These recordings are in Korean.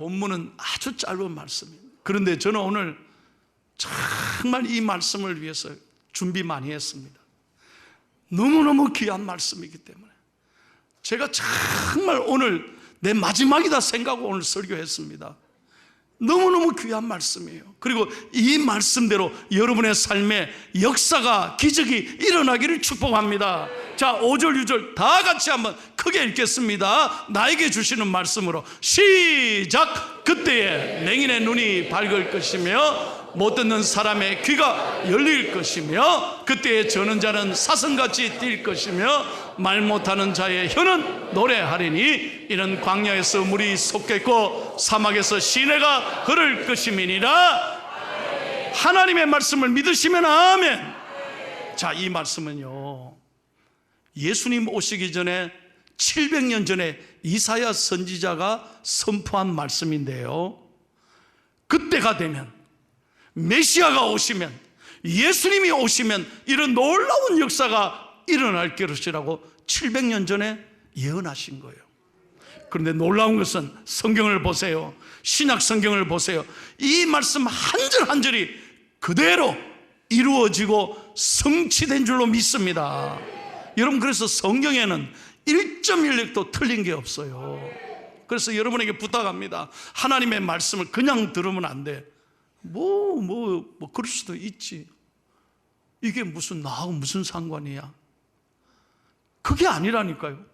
본문은 아주 짧은 말씀입니다. 그런데 저는 오늘 정말 이 말씀을 위해서 준비 많이 했습니다. 너무너무 귀한 말씀이기 때문에 제가 정말 오늘 내 마지막이다 생각하고 오늘 설교했습니다. 너무너무 귀한 말씀이에요. 그리고 이 말씀대로 여러분의 삶에 역사가, 기적이 일어나기를 축복합니다. 자, 5절 6절 다 같이 한번 크게 읽겠습니다. 나에게 주시는 말씀으로 시작. 그때에 맹인의 눈이 밝을 것이며 못 듣는 사람의 귀가 열릴 것이며 그때에 저는 자는 사슴같이 뛸 것이며 말 못하는 자의 혀는 노래하리니 이는 광야에서 물이 솟겠고 사막에서 시내가 흐를 것임이니라. 하나님의 말씀을 믿으시면 아멘. 자, 이 말씀은요, 예수님 오시기 전에 700년 전에 이사야 선지자가 선포한 말씀인데요, 그때가 되면, 메시아가 오시면, 예수님이 오시면 이런 놀라운 역사가 일어날 것이라고 700년 전에 예언하신 거예요. 그런데 놀라운 것은 성경을 보세요. 신약 성경을 보세요. 이 말씀 한 절 한 절이 그대로 이루어지고 성취된 줄로 믿습니다. 여러분, 그래서 성경에는 1.1획도 틀린 게 없어요. 그래서 여러분에게 부탁합니다. 하나님의 말씀을 그냥 들으면 안 돼. 그럴 수도 있지. 이게 나하고 무슨 상관이야? 그게 아니라니까요.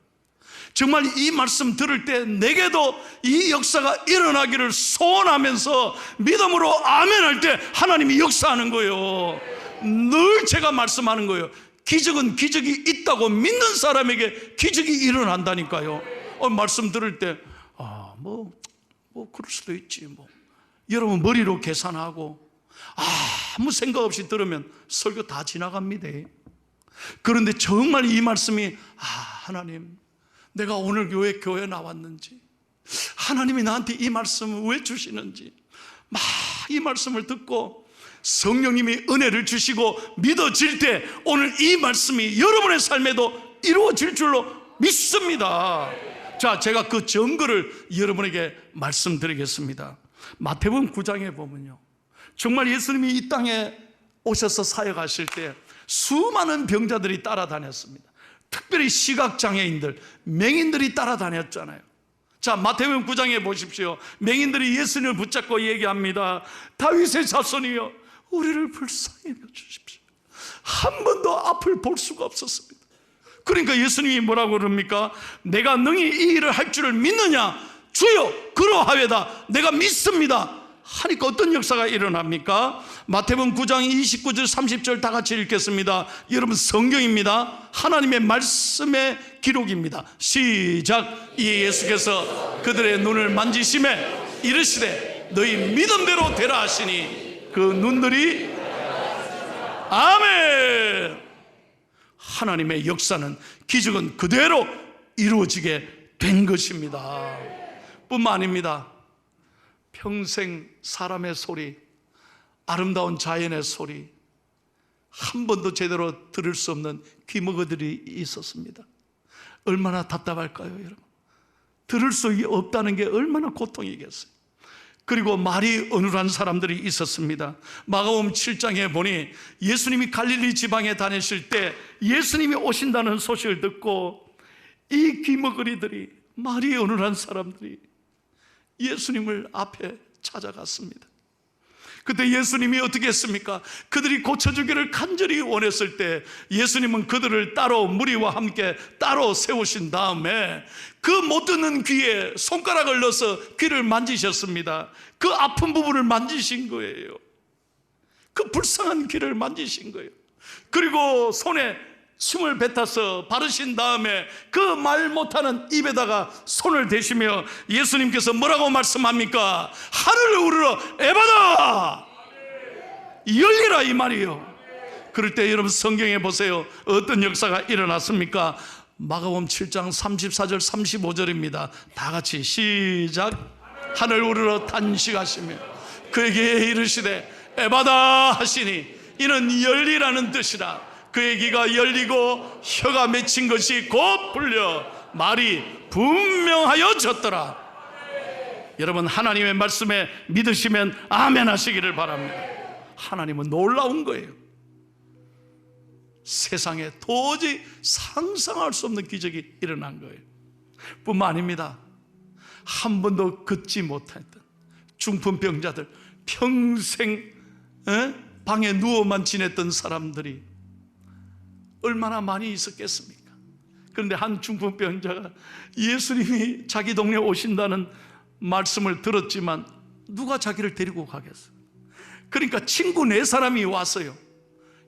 정말 이 말씀 들을 때 내게도 이 역사가 일어나기를 소원하면서 믿음으로 아멘 할 때 하나님이 역사하는 거예요. 늘 제가 말씀하는 거예요. 기적은 기적이 있다고 믿는 사람에게 기적이 일어난다니까요. 말씀 들을 때 그럴 수도 있지. 여러분 머리로 계산하고 아무 생각 없이 들으면 설교 다 지나갑니다. 그런데 정말 이 말씀이 하나님, 내가 오늘 왜 교회 나왔는지, 하나님이 나한테 이 말씀을 왜 주시는지 막 이 말씀을 듣고 성령님이 은혜를 주시고 믿어질 때 오늘 이 말씀이 여러분의 삶에도 이루어질 줄로 믿습니다. 자, 제가 그 증거를 여러분에게 말씀드리겠습니다. 마태복음 9장에 보면요, 정말 예수님이 이 땅에 오셔서 사역하실 때 수많은 병자들이 따라다녔습니다. 특별히 시각장애인들, 맹인들이 따라다녔잖아요. 자, 마태복음 9장에 보십시오. 맹인들이 예수님을 붙잡고 얘기합니다. 다윗의 자손이여, 우리를 불쌍히 여겨주십시오. 한 번도 앞을 볼 수가 없었습니다. 그러니까 예수님이 뭐라고 그럽니까? 내가 능히 이 일을 할 줄을 믿느냐? 주여 그러하외다. 내가 믿습니다 하니까 어떤 역사가 일어납니까? 마태복음 9장 29절 30절 다 같이 읽겠습니다. 여러분, 성경입니다. 하나님의 말씀의 기록입니다. 시작. 이에 예수께서 그들의 눈을 만지심에 이르시되 너희 믿음대로 되라 하시니 그 눈들이, 아멘. 하나님의 역사는, 기적은 그대로 이루어지게 된 것입니다. 뿐만 아닙니다. 평생 사람의 소리, 아름다운 자연의 소리 한 번도 제대로 들을 수 없는 귀머거들이 있었습니다. 얼마나 답답할까요, 여러분? 들을 수 없다는 게 얼마나 고통이겠어요. 그리고 말이 어눌한 사람들이 있었습니다. 마가복음 7장에 보니 예수님이 갈릴리 지방에 다니실 때 예수님이 오신다는 소식을 듣고 이 귀머거리들이, 말이 어눌한 사람들이 예수님을 앞에 찾아갔습니다. 그때 예수님이 어떻게 했습니까? 그들이 고쳐주기를 간절히 원했을 때 예수님은 그들을 따로 무리와 함께 따로 세우신 다음에 그 못 듣는 귀에 손가락을 넣어서 귀를 만지셨습니다. 그 아픈 부분을 만지신 거예요. 그 불쌍한 귀를 만지신 거예요. 그리고 손에 침을 뱉어서 바르신 다음에 그 말 못하는 입에다가 손을 대시며 예수님께서 뭐라고 말씀합니까? 하늘을 우러러 에바다, 열리라, 이 말이에요. 그럴 때 여러분 성경에 보세요. 어떤 역사가 일어났습니까? 마가복음 7장 34절 35절입니다 다 같이 시작. 하늘 우러러 탄식하시며 그에게 이르시되 에바다 하시니 이는 열리라는 뜻이라. 그의 귀가 열리고 혀가 맺힌 것이 곧 풀려 말이 분명하여졌더라. 여러분 하나님의 말씀에 믿으시면 아멘 하시기를 바랍니다. 하나님은 놀라운 거예요. 세상에 도저히 상상할 수 없는 기적이 일어난 거예요. 뿐만 아닙니다. 한 번도 걷지 못했던 중풍병자들, 평생 방에 누워만 지냈던 사람들이 얼마나 많이 있었겠습니까? 그런데 한 중풍병자가 예수님이 자기 동네에 오신다는 말씀을 들었지만 누가 자기를 데리고 가겠어요? 그러니까 친구 4사람이 왔어요.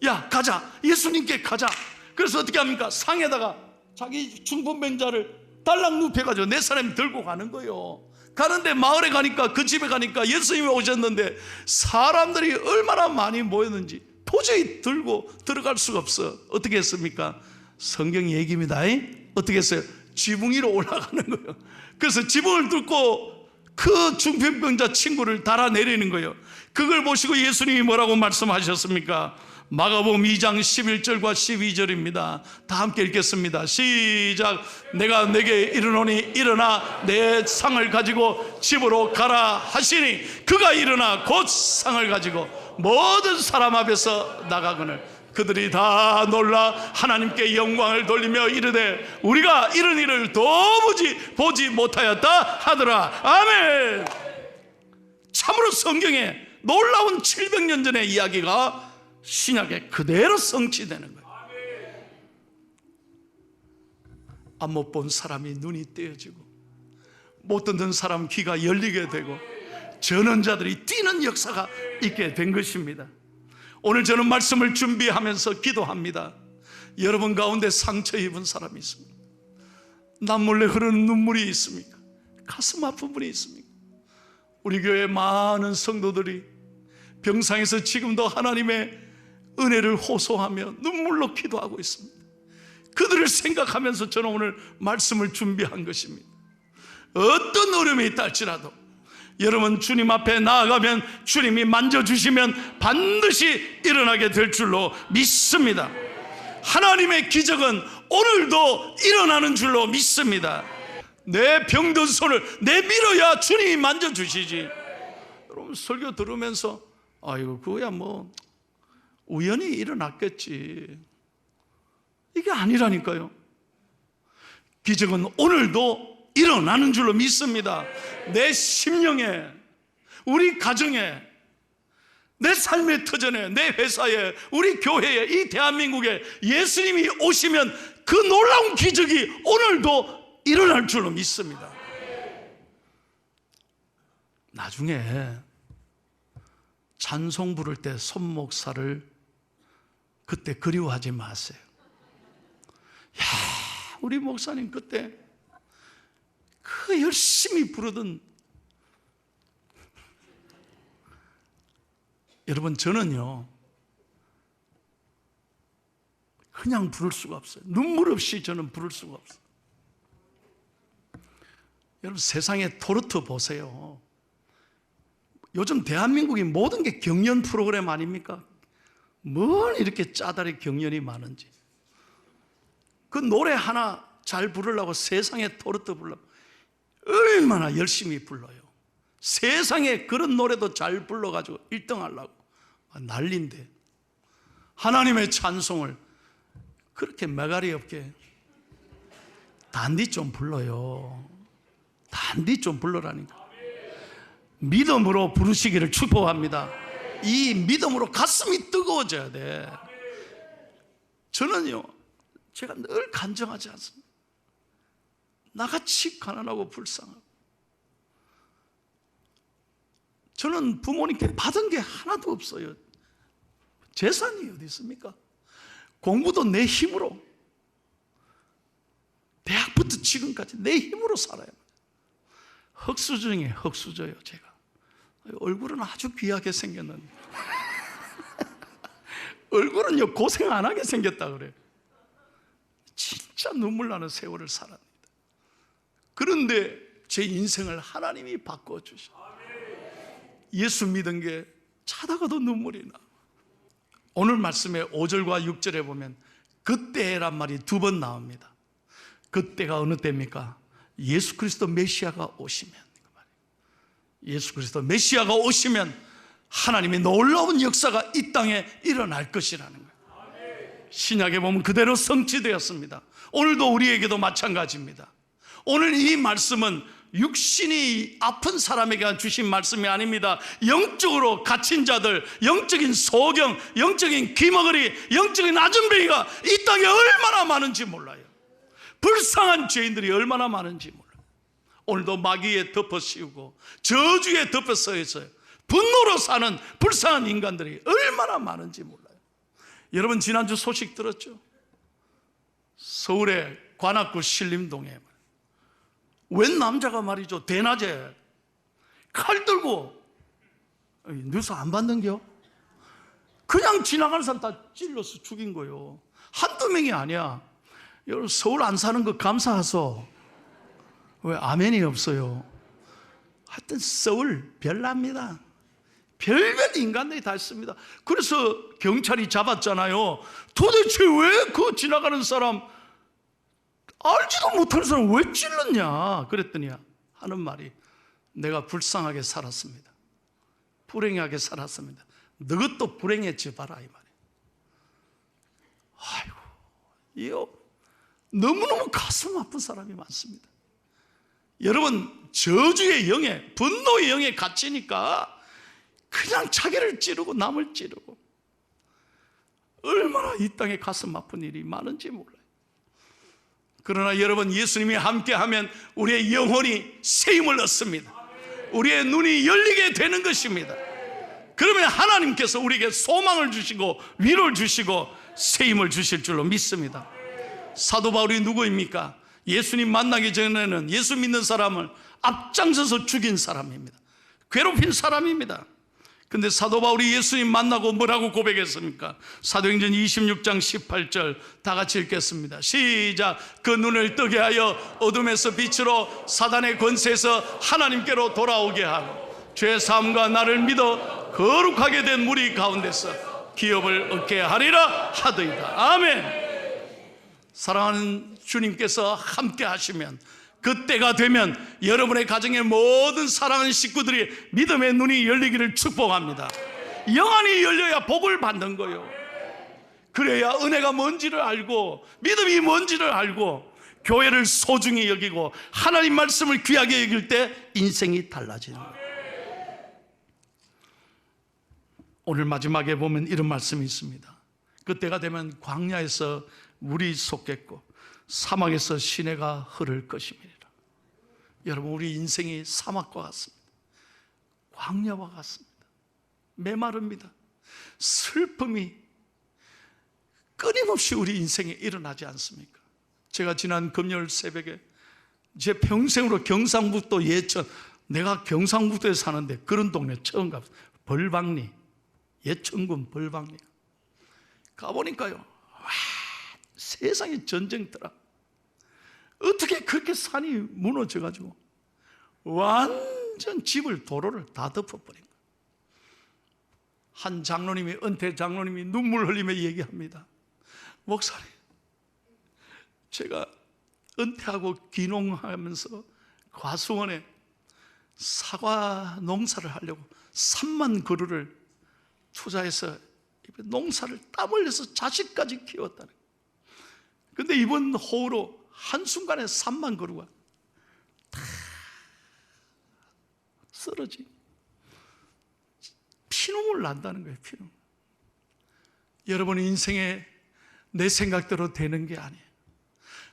야, 가자, 예수님께 가자. 그래서 어떻게 합니까? 상에다가 자기 중풍병자를 달랑 눕혀가지고 4사람이 들고 가는 거예요. 가는데 마을에 가니까, 그 집에 가니까 예수님이 오셨는데 사람들이 얼마나 많이 모였는지 도저히 들고 들어갈 수가 없어. 어떻게 했습니까? 성경 얘기입니다. 어떻게 했어요? 지붕 위로 올라가는 거예요. 그래서 지붕을 뚫고 그 중풍병자 친구를 달아내리는 거예요. 그걸 보시고 예수님이 뭐라고 말씀하셨습니까? 마가복음 2장 11절과 12절입니다. 다 함께 읽겠습니다. 시작. 내가 내게 이르노니 일어나 내 상을 가지고 집으로 가라 하시니 그가 일어나 곧 상을 가지고 모든 사람 앞에서 나가거늘 그들이 다 놀라 하나님께 영광을 돌리며 이르되 우리가 이런 일을 도무지 보지 못하였다 하더라. 아멘. 참으로 성경에 놀라운 700년 전의 이야기가 신약에 그대로 성취되는 거예요. 안 못 본 사람이 눈이 떼어지고 못 듣는 사람 귀가 열리게 되고 전언자들이 뛰는 역사가 있게 된 것입니다. 오늘 저는 말씀을 준비하면서 기도합니다. 여러분 가운데 상처 입은 사람이 있습니까? 남몰래 흐르는 눈물이 있습니까? 가슴 아픈 분이 있습니까? 우리 교회 많은 성도들이 병상에서 지금도 하나님의 은혜를 호소하며 눈물로 기도하고 있습니다. 그들을 생각하면서 저는 오늘 말씀을 준비한 것입니다. 어떤 어려움이 있다 할지라도 여러분 주님 앞에 나아가면 주님이 만져주시면 반드시 일어나게 될 줄로 믿습니다. 하나님의 기적은 오늘도 일어나는 줄로 믿습니다. 내 병든 손을 내밀어야 주님이 만져주시지. 여러분 설교 들으면서 아이고 그거야 뭐 우연히 일어났겠지, 이게 아니라니까요. 기적은 오늘도 일어나는 줄로 믿습니다. 내 심령에, 우리 가정에, 내 삶의 터전에, 내 회사에, 우리 교회에, 이 대한민국에 예수님이 오시면 그 놀라운 기적이 오늘도 일어날 줄로 믿습니다. 나중에 찬송 부를 때 손목사를 그때 그리워하지 마세요. 야, 우리 목사님 그때 그 열심히 부르던. 여러분 저는요 그냥 부를 수가 없어요. 눈물 없이 저는 부를 수가 없어요. 여러분 세상에 토르트 보세요. 요즘 대한민국이 모든 게 경연 프로그램 아닙니까? 뭘 이렇게 짜다리 경연이 많은지. 그 노래 하나 잘 부르려고 세상에 토르트 부르려고 얼마나 열심히 불러요. 세상에 그런 노래도 잘 불러가지고 1등 하려고 난리인데 하나님의 찬송을 그렇게 매가리 없게 단디 좀 불러요. 단디 좀 불러라니까. 믿음으로 부르시기를 축복합니다. 이 믿음으로 가슴이 뜨거워져야 돼. 저는요 제가 늘 간증하지 않습니다. 나같이 가난하고 불쌍하고 저는 부모님께 받은 게 하나도 없어요. 재산이 어디 있습니까? 공부도 내 힘으로, 대학부터 지금까지 내 힘으로 살아요. 흙수 중에 흙수저예요. 제가 얼굴은 아주 귀하게 생겼는데 얼굴은요 고생 안 하게 생겼다 그래요. 진짜 눈물 나는 세월을 살았습니다. 그런데 제 인생을 하나님이 바꿔주셔. 예수 믿은 게 자다가도 눈물이 나. 오늘 말씀의 5절과 6절에 보면 그때란 말이 2번 나옵니다. 그때가 어느 때입니까? 예수 그리스도 메시아가 오시면. 예수 그리스도 메시아가 오시면 하나님의 놀라운 역사가 이 땅에 일어날 것이라는 거예요. 신약에 보면 그대로 성취되었습니다. 오늘도 우리에게도 마찬가지입니다. 오늘 이 말씀은 육신이 아픈 사람에게 주신 말씀이 아닙니다. 영적으로 갇힌 자들, 영적인 소경, 영적인 귀머거리, 영적인 아줌뱅이가 이 땅에 얼마나 많은지 몰라요. 불쌍한 죄인들이 얼마나 많은지 몰라요. 오늘도 마귀에 덮어 씌우고 저주에 덮어 서 있어요. 분노로 사는 불쌍한 인간들이 얼마나 많은지 몰라요. 여러분 지난주 소식 들었죠? 서울의 관악구 신림동에 웬 남자가 말이죠, 대낮에 칼 들고, 뉴스 안 봤는겨? 그냥 지나가는 사람 다 찔러서 죽인 거예요. 한두 명이 아니야. 여러분 서울 안 사는 거 감사하소. 왜 아멘이 없어요? 하여튼 서울 별납니다. 별별 인간들이 다 있습니다. 그래서 경찰이 잡았잖아요. 도대체 왜 그 지나가는 사람, 알지도 못하는 사람 왜 찔렀냐 그랬더니 하는 말이, 내가 불쌍하게 살았습니다. 불행하게 살았습니다. 너것도 불행했지 봐라 이 말이에요. 아이고, 이거 너무너무 가슴 아픈 사람이 많습니다. 여러분 저주의 영에, 분노의 영에 갇히니까 그냥 자기를 찌르고 남을 찌르고, 얼마나 이 땅에 가슴 아픈 일이 많은지 몰라요. 그러나 여러분 예수님이 함께하면 우리의 영혼이 새 힘을 얻습니다. 우리의 눈이 열리게 되는 것입니다. 그러면 하나님께서 우리에게 소망을 주시고 위로를 주시고 새 힘을 주실 줄로 믿습니다. 사도 바울이 누구입니까? 예수님 만나기 전에는 예수 믿는 사람을 앞장서서 죽인 사람입니다. 괴롭힌 사람입니다. 근데 사도 바울이 예수님 만나고 뭐라고 고백했습니까? 사도행전 26장 18절 다 같이 읽겠습니다. 시작. 그 눈을 뜨게 하여 어둠에서 빛으로 사단의 권세에서 하나님께로 돌아오게 하고 죄 사함과 나를 믿어 거룩하게 된 무리 가운데서 기업을 얻게 하리라 하더이다. 아멘. 사랑하는 주님께서 함께 하시면, 그때가 되면 여러분의 가정의 모든 사랑하는 식구들이 믿음의 눈이 열리기를 축복합니다. 영안이 열려야 복을 받는 거예요. 그래야 은혜가 뭔지를 알고 믿음이 뭔지를 알고 교회를 소중히 여기고 하나님 말씀을 귀하게 여길 때 인생이 달라지는 거예요. 오늘 마지막에 보면 이런 말씀이 있습니다. 그때가 되면 광야에서 물이 솟겠고 사막에서 시내가 흐를 것입니다. 여러분 우리 인생이 사막과 같습니다. 광야와 같습니다. 메마릅니다. 슬픔이 끊임없이 우리 인생에 일어나지 않습니까? 제가 지난 금요일 새벽에 제 평생으로 경상북도 예천, 내가 경상북도에 사는데 그런 동네 처음 가봤어요. 벌방리, 예천군 벌방리 가보니까요, 와, 세상에 전쟁터라. 어떻게 그렇게 산이 무너져가지고 완전 집을, 도로를 다 덮어버린 거예요. 한 장로님이, 은퇴 장로님이 눈물 흘리며 얘기합니다. 목사님, 제가 은퇴하고 귀농하면서 과수원에 사과 농사를 하려고 3만 그루를 투자해서 농사를 땀 흘려서 자식까지 키웠다는 거예요. 근데 이번 호우로 한순간에 3만 그루가 다 쓰러지, 피눈물 난다는 거예요. 피눈물. 여러분의 인생에 내 생각대로 되는 게 아니에요.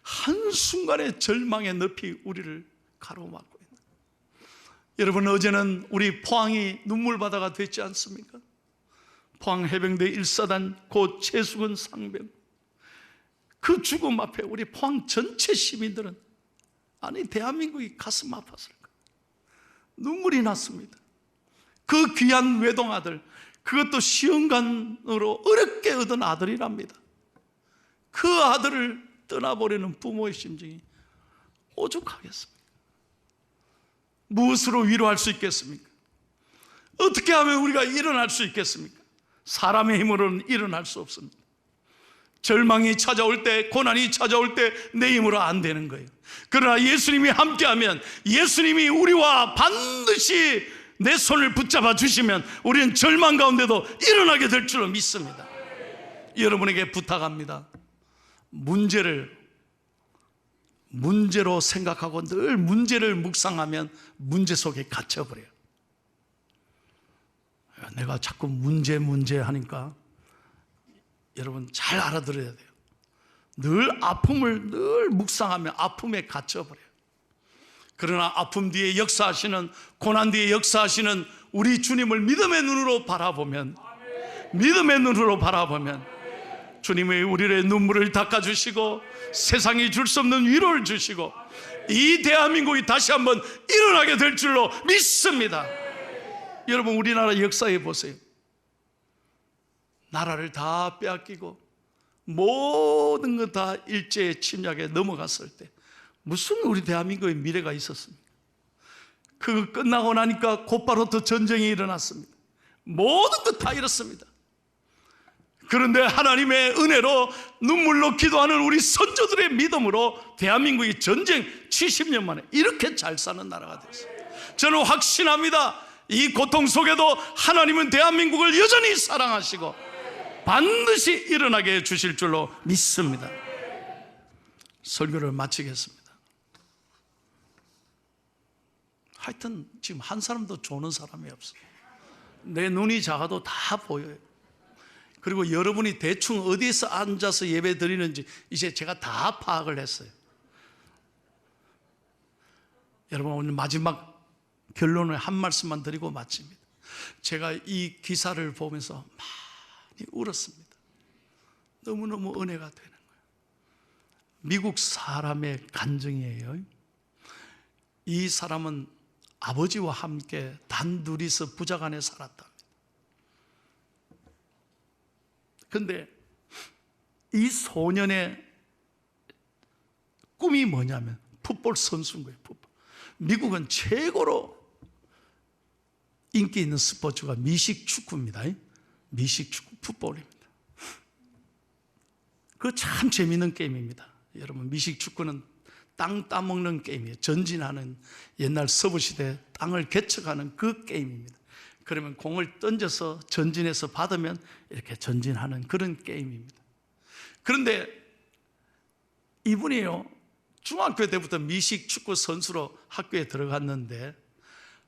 한순간에 절망의 늪이 우리를 가로막고 있는 거예요. 여러분 어제는 우리 포항이 눈물바다가 됐지 않습니까? 포항 해병대 1사단 고 최수근 상병, 그 죽음 앞에 우리 포항 전체 시민들은, 아니 대한민국이 가슴 아팠을 거예요. 눈물이 났습니다. 그 귀한 외동아들, 그것도 시험관으로 어렵게 얻은 아들이랍니다. 그 아들을 떠나버리는 부모의 심정이 오죽하겠습니까? 무엇으로 위로할 수 있겠습니까? 어떻게 하면 우리가 일어날 수 있겠습니까? 사람의 힘으로는 일어날 수 없습니다. 절망이 찾아올 때, 고난이 찾아올 때 내 힘으로 안 되는 거예요. 그러나 예수님이 함께하면 예수님이 우리와 반드시 내 손을 붙잡아 주시면 우리는 절망 가운데도 일어나게 될 줄로 믿습니다. 여러분에게 부탁합니다. 문제로 생각하고 늘 문제를 묵상하면 문제 속에 갇혀버려요. 내가 자꾸 문제 하니까 여러분 잘 알아들어야 돼요. 늘 아픔을 늘 묵상하면 아픔에 갇혀버려요. 그러나 아픔 뒤에 역사하시는, 고난 뒤에 역사하시는 우리 주님을 믿음의 눈으로 바라보면, 주님의 우리의 눈물을 닦아주시고 세상이 줄 수 없는 위로를 주시고 이 대한민국이 다시 한번 일어나게 될 줄로 믿습니다. 여러분, 우리나라 역사에 보세요. 나라를 다 빼앗기고 모든 것 다 일제의 침략에 넘어갔을 때 무슨 우리 대한민국의 미래가 있었습니까? 그거 끝나고 나니까 곧바로 또 전쟁이 일어났습니다. 모든 것 다 잃었습니다. 그런데 하나님의 은혜로 눈물로 기도하는 우리 선조들의 믿음으로 대한민국이 전쟁 70년 만에 이렇게 잘 사는 나라가 됐습니다. 저는 확신합니다. 이 고통 속에도 하나님은 대한민국을 여전히 사랑하시고 반드시 일어나게 해 주실 줄로 믿습니다. 설교를 마치겠습니다. 하여튼 지금 한 사람도 조는 사람이 없어요. 내 눈이 작아도 다 보여요. 그리고 여러분이 대충 어디에서 앉아서 예배 드리는지 이제 제가 다 파악을 했어요. 여러분, 오늘 마지막 결론을 한 말씀만 드리고 마칩니다. 제가 이 기사를 보면서 많이 울었습니다. 너무너무 은혜가 되는 거예요. 미국 사람의 간증이에요. 이 사람은 아버지와 함께 단둘이서 부자간에 살았답니다. 그런데 이 소년의 꿈이 뭐냐면 풋볼 선수인 거예요. 풋볼. 미국은 최고로 인기 있는 스포츠가 미식축구입니다. 미식축구, 풋볼입니다. 그거 참 재미있는 게임입니다. 여러분, 미식축구는 땅 따먹는 게임이에요. 전진하는, 옛날 서부시대 땅을 개척하는 그 게임입니다. 그러면 공을 던져서 전진해서 받으면 이렇게 전진하는 그런 게임입니다. 그런데 이분이요, 중학교 때부터 미식축구 선수로 학교에 들어갔는데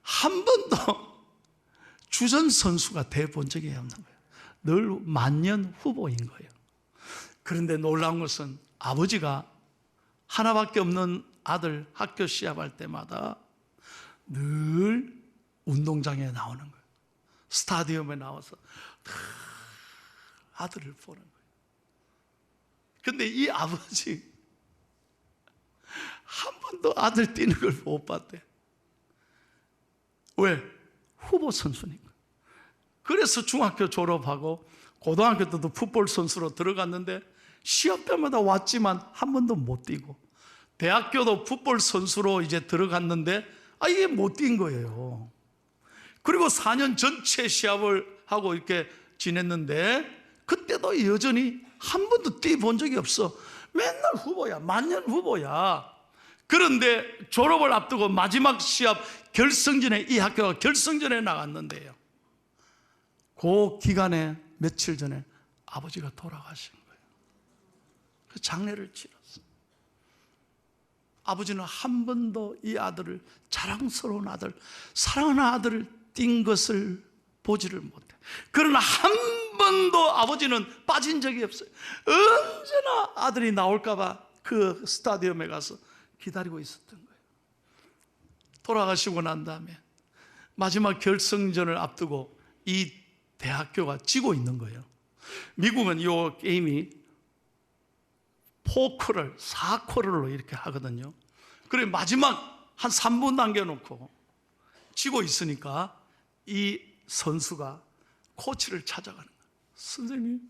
한 번도 주전 선수가 돼 본 적이 없는 거예요. 늘 만년 후보인 거예요. 그런데 놀라운 것은 아버지가 하나밖에 없는 아들 학교 시합할 때마다 늘 운동장에 나오는 거예요. 스타디움에 나와서 아들을 보는 거예요. 그런데 이 아버지 한 번도 아들 뛰는 걸 못 봤대. 왜? 후보 선수니까. 그래서 중학교 졸업하고 고등학교 때도 풋볼 선수로 들어갔는데 시합 때마다 왔지만 한 번도 못 뛰고, 대학교도 풋볼 선수로 이제 들어갔는데 이게 못 뛴 거예요. 그리고 4년 전체 시합을 하고 이렇게 지냈는데 그때도 여전히 한 번도 뛰어본 적이 없어. 맨날 후보야, 만년 후보야. 그런데 졸업을 앞두고 마지막 시합 결승전에, 이 학교가 결승전에 나갔는데요, 그 기간에 며칠 전에 아버지가 돌아가신 거예요. 그 장례를 치렀어요. 아버지는 한 번도 이 아들을, 자랑스러운 아들, 사랑하는 아들을 뛴 것을 보지를 못해. 그러나 한 번도 아버지는 빠진 적이 없어요. 언제나 아들이 나올까 봐 그 스타디움에 가서 기다리고 있었던 거예요. 돌아가시고 난 다음에 마지막 결승전을 앞두고 이 대학교가 지고 있는 거예요. 미국은 이 게임이 4쿼터로 이렇게 하거든요. 그래 마지막 한 3분 남겨놓고 지고 있으니까 이 선수가 코치를 찾아가는 거예요. 선생님,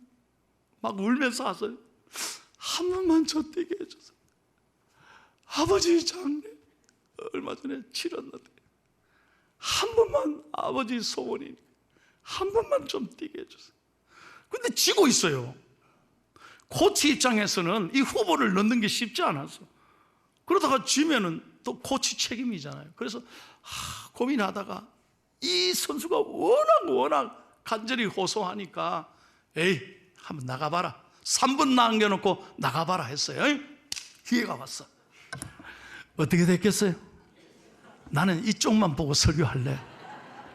막 울면서 하세요. 한 번만 저 뛰게 해주세요. 아버지 장례 얼마 전에 치렀는데 한 번만, 아버지 소원이니까 한 번만 좀 뛰게 해주세요. 근데 지고 있어요. 코치 입장에서는 이 후보를 넣는 게 쉽지 않아서, 그러다가 지면은 또 코치 책임이잖아요. 그래서 고민하다가 이 선수가 워낙 간절히 호소하니까 에이 한번 나가봐라, 3분 남겨놓고 나가봐라 했어요. 기회가 왔어. 어떻게 됐겠어요? 나는 이쪽만 보고 설교할래.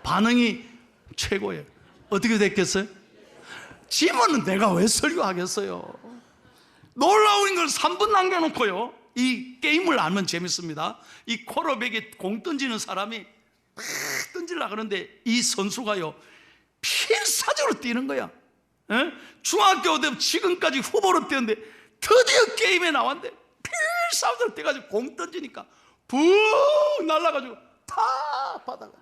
반응이 최고예요. 어떻게 됐겠어요? 지면은 내가 왜 설교하겠어요? 놀라운 걸 3분 남겨놓고요, 이 게임을 알면 재밌습니다. 이 쿼터백에 공 던지는 사람이 팍 던지려고 그러는데 이 선수가요 필사적으로 뛰는 거야. 중학교 때 지금까지 후보로 뛰었는데 드디어 게임에 나왔는데 필사적으로 뛰어가지고 공 던지니까 붕 날아가지고 다 바다가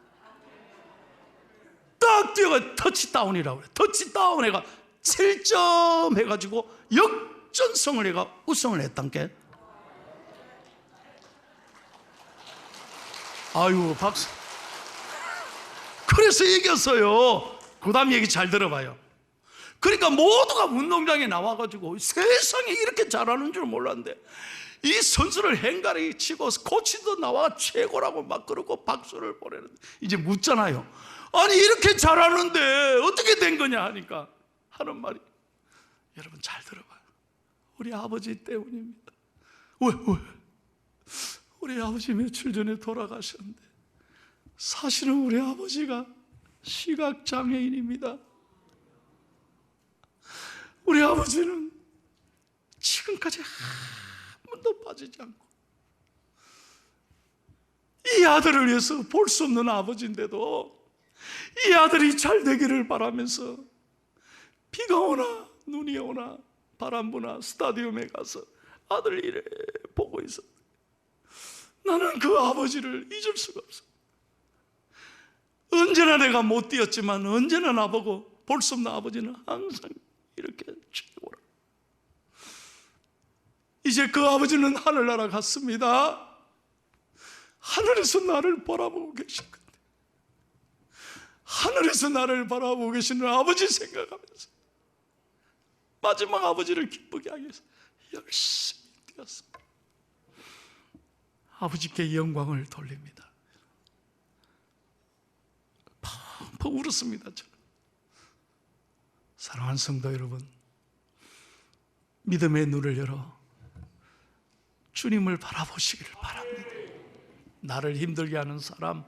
딱 뛰어가 터치다운이라고 그래. 터치다운 해가 7점 해가지고 역전성을 해가 우승을 했단 게. 아유 박수. 그래서 이겼어요. 그 다음 얘기 잘 들어봐요. 그러니까 모두가 운동장에 나와가지고 세상에 이렇게 잘하는 줄 몰랐는데 이 선수를 행가리 치고 코치도 나와 최고라고 막 그러고 박수를 보내는데 이제 묻잖아요. 아니 이렇게 잘하는데 어떻게 된 거냐 하니까 하는 말이, 여러분 잘 들어봐요. 우리 아버지 때문입니다. 왜? 우리 아버지 며칠 전에 돌아가셨는데 사실은 우리 아버지가 시각장애인입니다. 우리 아버지는 지금까지 한 번도 빠지지 않고 이 아들을 위해서 볼 수 없는 아버지인데도 이 아들이 잘 되기를 바라면서 비가 오나 눈이 오나 바람 부나 스타디움에 가서 아들 이래 보고 있어. 나는 그 아버지를 잊을 수가 없어. 언제나 내가 못 뛰었지만 언제나 나보고 볼 수 없는 아버지는 항상 이렇게 최고라. 이제 그 아버지는 하늘나라 갔습니다. 하늘에서 나를 바라보고 계신 건데, 하늘에서 나를 바라보고 계시는 아버지 생각하면서 마지막 아버지를 기쁘게 하기 위해서 열심히 뛰었습니다. 아버지께 영광을 돌립니다. 펑펑 울었습니다. 저는. 사랑하는 성도 여러분, 믿음의 눈을 열어 주님을 바라보시기를 바랍니다. 나를 힘들게 하는 사람,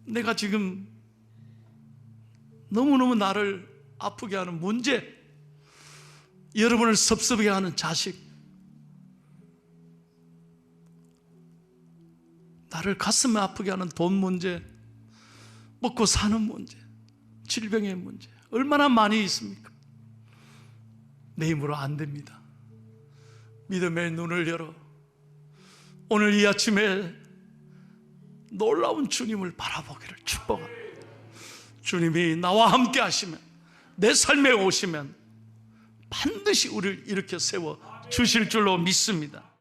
내가 지금 너무너무 나를 아프게 하는 문제, 여러분을 섭섭하게 하는 자식, 나를 가슴에 아프게 하는 돈 문제, 먹고 사는 문제, 질병의 문제 얼마나 많이 있습니까? 내 힘으로 안 됩니다. 믿음의 눈을 열어 오늘 이 아침에 놀라운 주님을 바라보기를 축복합니다. 주님이 나와 함께 하시면, 내 삶에 오시면 반드시 우리를 일으켜 세워 주실 줄로 믿습니다.